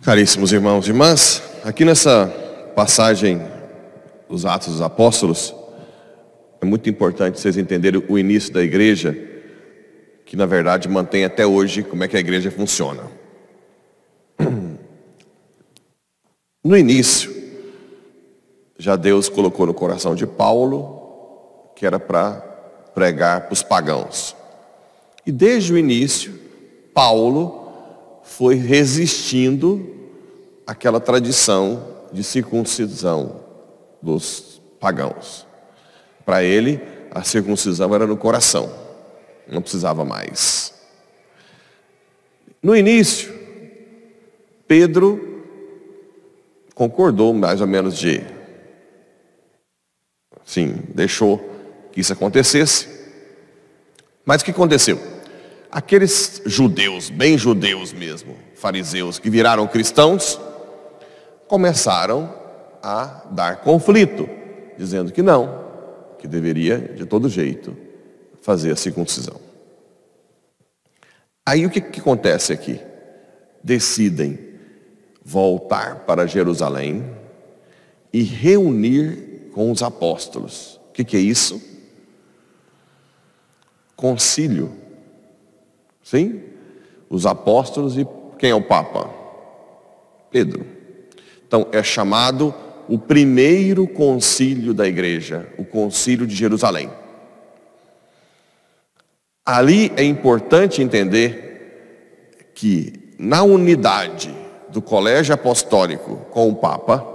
Caríssimos irmãos e irmãs, aqui nessa passagem dos Atos dos Apóstolos, é muito importante vocês entenderem o início da igreja, que na verdade mantém até hoje como é que a igreja funciona. No início, já Deus colocou no coração de Paulo que era para pregar para os pagãos. E desde o início, Paulo foi resistindo àquela tradição de circuncisão dos pagãos. Para ele, a circuncisão era no coração, não precisava mais. No início, Pedro concordou mais ou menos deixou que isso acontecesse. Mas o que aconteceu? Aqueles judeus, bem judeus mesmo, fariseus, que viraram cristãos, começaram a dar conflito, dizendo que não, que deveria, de todo jeito, fazer a circuncisão. Aí o que acontece aqui? Decidem voltar para Jerusalém e reunir com os apóstolos. O que é isso? Concílio. Sim? Os apóstolos e quem é o Papa? Pedro. Então é chamado o primeiro concílio da igreja, o concílio de Jerusalém. Ali é importante entender que na unidade do colégio apostólico com o Papa,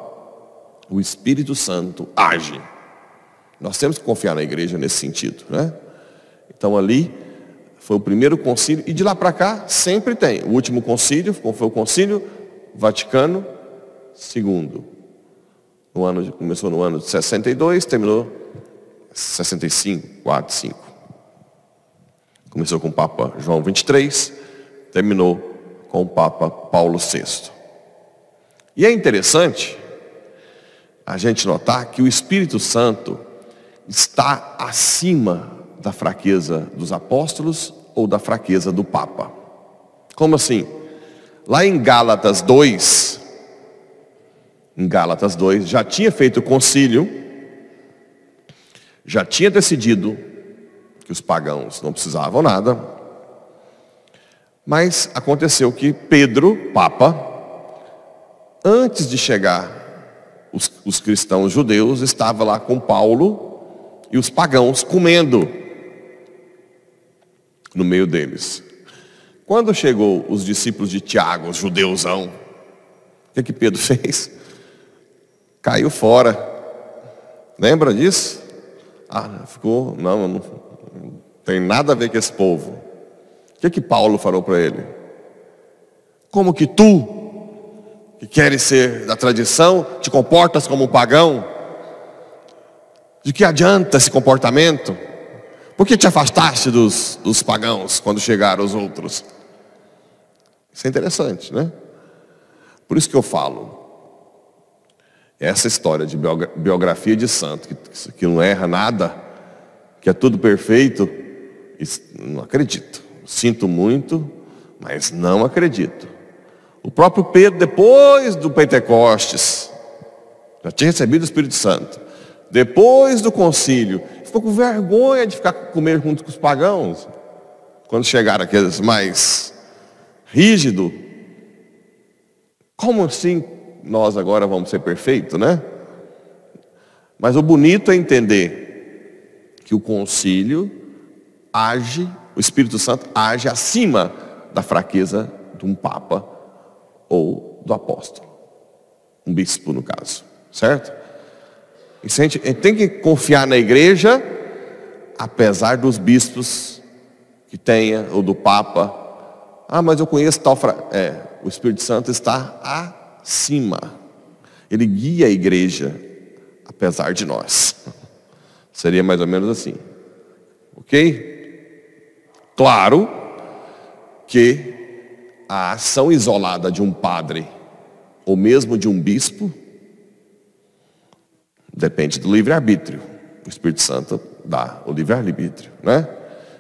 o Espírito Santo age. Nós temos que confiar na igreja nesse sentido, né? Então ali foi o primeiro concílio, e de lá para cá sempre tem. O último concílio foi o concílio Vaticano II. Começou no ano de 62, terminou em 65, 4, 5. Começou com o Papa João 23, terminou com o Papa Paulo VI. E é interessante a gente notar que o Espírito Santo está acima da fraqueza dos apóstolos ou da fraqueza do Papa. Como assim? Lá em Gálatas 2, já tinha feito o concílio, já tinha decidido que os pagãos não precisavam nada, mas aconteceu que Pedro, Papa, antes de chegar os cristãos judeus, estava lá com Paulo e os pagãos comendo no meio deles. Quando chegou os discípulos de Tiago, os judeuzão, o que Pedro fez? Caiu fora. Lembra disso? Ficou, não tem nada a ver com esse povo. O que Paulo falou para ele? Como que tu, que queres ser da tradição, te comportas como um pagão? De que adianta esse comportamento? Por que te afastaste dos pagãos quando chegaram os outros? Isso é interessante, né? Por isso que eu falo, essa história de biografia de santo, que não erra nada, que é tudo perfeito, não acredito. Sinto muito, mas não acredito. O próprio Pedro, depois do Pentecostes, já tinha recebido o Espírito Santo. Depois do concílio, ficou com vergonha de ficar comer junto com os pagãos. Quando chegaram aqueles mais rígidos, como assim nós agora vamos ser perfeitos, né? Mas o bonito é entender que o concílio age, o Espírito Santo age acima da fraqueza de um Papa ou do apóstolo. Um bispo, no caso. Certo? E a gente tem que confiar na igreja, apesar dos bispos que tenha, ou do Papa. Mas eu conheço tal o Espírito Santo está acima. Ele guia a igreja, apesar de nós. Seria mais ou menos assim. Ok? Claro que a ação isolada de um padre ou mesmo de um bispo, depende do livre-arbítrio. O Espírito Santo dá o livre-arbítrio, né?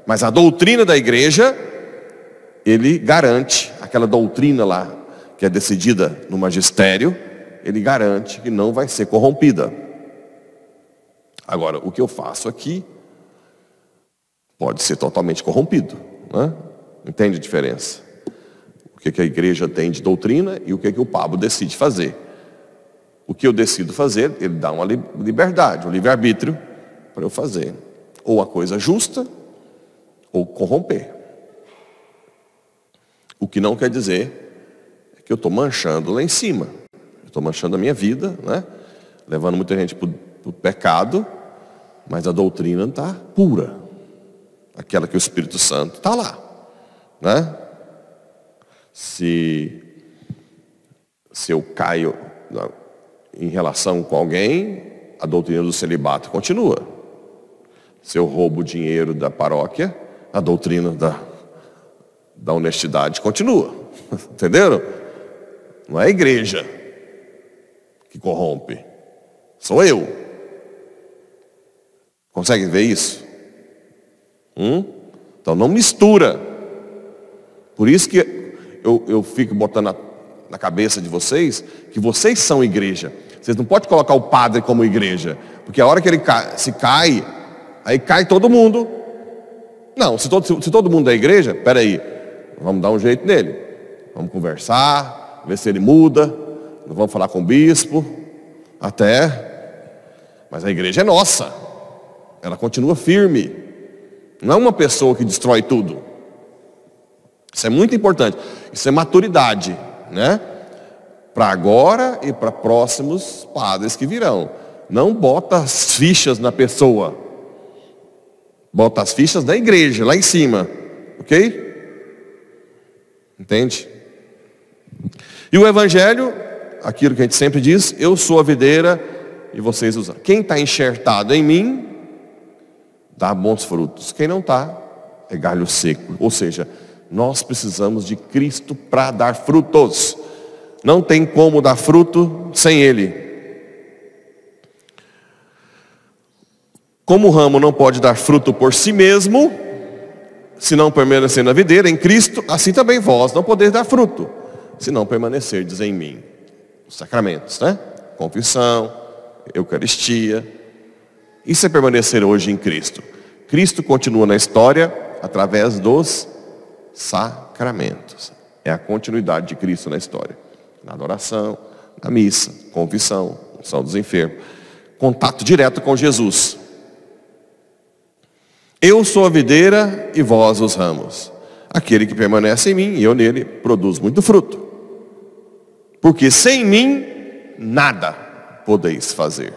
Mas a doutrina da igreja, ele garante, aquela doutrina lá, que é decidida no magistério, ele garante que não vai ser corrompida. Agora, o que eu faço aqui pode ser totalmente corrompido, né? Entende a diferença? O que a igreja tem de doutrina e o que o Pablo decide fazer. O que eu decido fazer, ele dá uma liberdade, um livre-arbítrio para eu fazer. Ou a coisa justa, ou corromper. O que não quer dizer que eu estou manchando lá em cima. Eu estou manchando a minha vida, né? Levando muita gente para o pecado, mas a doutrina está pura. Aquela que o Espírito Santo está lá, né? Se eu caio em relação com alguém, a doutrina do celibato continua. Se eu roubo o dinheiro da paróquia, a doutrina da honestidade continua. Entenderam? Não é a igreja que corrompe, sou eu. Consegue ver isso? Então não mistura. Por isso que eu fico botando na cabeça de vocês que vocês são igreja. Vocês não podem colocar o padre como igreja, porque a hora que ele cai, aí cai todo mundo. Não, se todo mundo é igreja, peraí, vamos dar um jeito nele. Vamos conversar, ver se ele muda, vamos falar com o bispo, mas a igreja é nossa, ela continua firme, não é uma pessoa que destrói tudo. Isso é muito importante, isso é maturidade, né? Para agora e para próximos padres que virão. Não bota as fichas na pessoa, bota as fichas na igreja, lá em cima, ok? Entende? E o evangelho, aquilo que a gente sempre diz, eu sou a videira e vocês os ramos. Quem está enxertado em mim, dá bons frutos. Quem não está, é galho seco. Ou seja, nós precisamos de Cristo para dar frutos. Não tem como dar fruto sem Ele. Como o ramo não pode dar fruto por si mesmo, se não permanecer na videira, em Cristo, assim também vós não podeis dar fruto, se não permanecerdes em mim. Os sacramentos, né? Confissão, Eucaristia. Isso é permanecer hoje em Cristo. Cristo continua na história através dos sacramentos. É a continuidade de Cristo na história. Na adoração, na missa, confissão, unção dos enfermos. Contato direto com Jesus. Eu sou a videira e vós os ramos. Aquele que permanece em mim e eu nele, produz muito fruto. Porque sem mim, nada podeis fazer.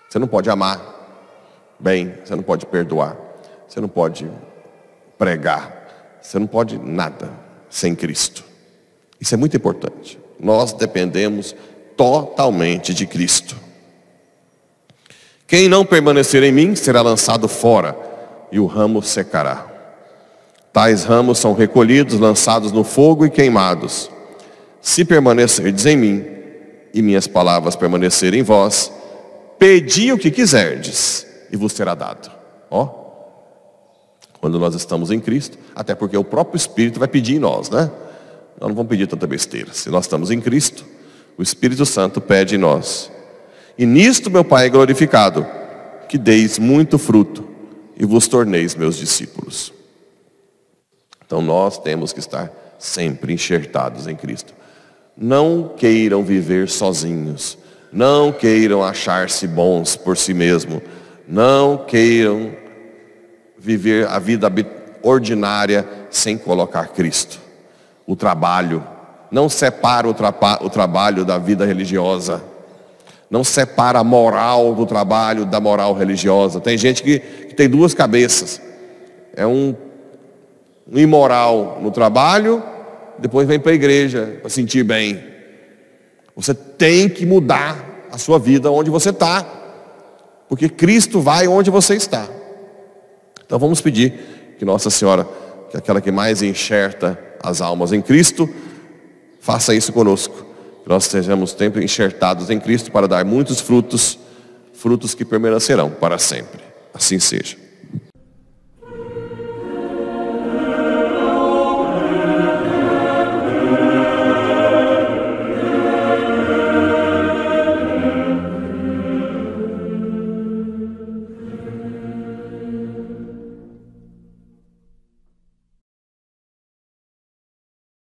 Você não pode amar bem, você não pode perdoar, você não pode pregar, você não pode nada sem Cristo. Isso é muito importante. Nós dependemos totalmente de Cristo. Quem não permanecer em mim será lançado fora e o ramo secará. Tais ramos são recolhidos, lançados no fogo e queimados. Se permanecerdes em mim e minhas palavras permanecerem em vós, pedi o que quiserdes e vos será dado. Quando nós estamos em Cristo, até porque o próprio Espírito vai pedir em nós, né? Nós não vamos pedir tanta besteira. Se nós estamos em Cristo, o Espírito Santo pede em nós. E nisto meu Pai é glorificado, que deis muito fruto e vos torneis meus discípulos. Então nós temos que estar sempre enxertados em Cristo. Não queiram viver sozinhos. Não queiram achar-se bons por si mesmos. Não queiram viver a vida ordinária sem colocar Cristo. O trabalho. Não separa o trabalho da vida religiosa. Não separa a moral do trabalho da moral religiosa. Tem gente que tem duas cabeças. É um imoral no trabalho, depois vem para a igreja para sentir bem. Você tem que mudar a sua vida onde você está, porque Cristo vai onde você está. Então vamos pedir que Nossa Senhora, que é aquela que mais enxerta as almas em Cristo, Faça isso conosco, que nós sejamos sempre enxertados em Cristo para dar muitos frutos, frutos que permanecerão para sempre. Assim seja.